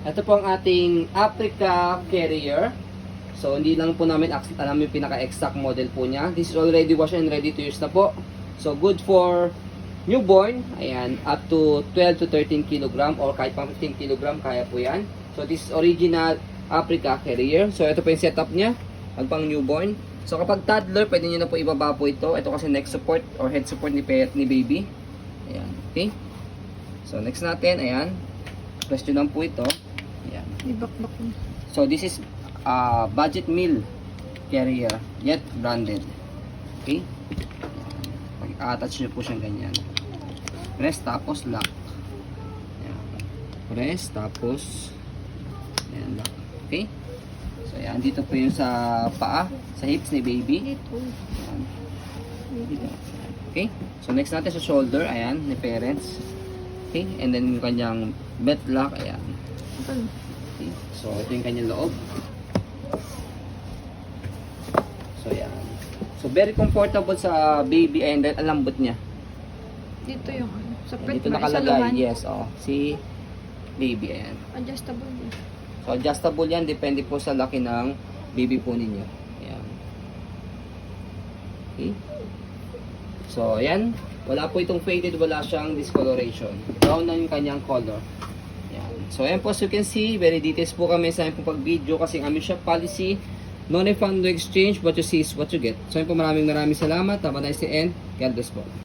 Ito po ang ating Africa Carrier. So, hindi lang po namin alam yung pinaka-exact model po niya. This is already washed and ready to use na po. So, good for newborn. Ayan, up to 12 to 13 kg or kahit pang 15 kg, kaya po yan. So, this is original Africa Carrier. So, ito po yung setup niya. Pag pang newborn. So, kapag toddler, pwede nyo na po ibaba po ito. Ito kasi neck support or head support ni baby. Ayan, okay. So, next natin, ayan. Press nyo lang po ito. Ayan. Ibakbak mo. So, this is budget meal carrier, yet branded. Okay? Pag-attach nyo po siyang ganyan. Press, tapos lock. Ayan. Press, tapos ayan, lock. Okay? So, ayan. Dito po yung sa paa, sa hips ni baby. Ito. Ayan. Dito. Okay? So, next natin sa shoulder, ayan, ni parents. Okay? And then yung kanyang belt lock, ayan. Ano? Okay? So, ito yung kanyang loob. So, yan. So, very comfortable sa baby and then ang lambot niya. Dito yung ano. Sa Ayan, pet dito ba? Sa nakalagay. luman. Yes, oh. Si baby, ayan. Adjustable din. So, adjustable yan. Depende po sa laki ng baby po ninyo. Ayan. Okay. So, ayan. Wala po itong faded. Wala siyang discoloration. Brown na yung kanyang color. Ayan. So, ayan po. As you can see, very details po kami sa aming pag-video kasi ang aming shop policy, no refund, no exchange. What you see is what you get. So, yun po, maraming salamat. Have a nice day and God bless po.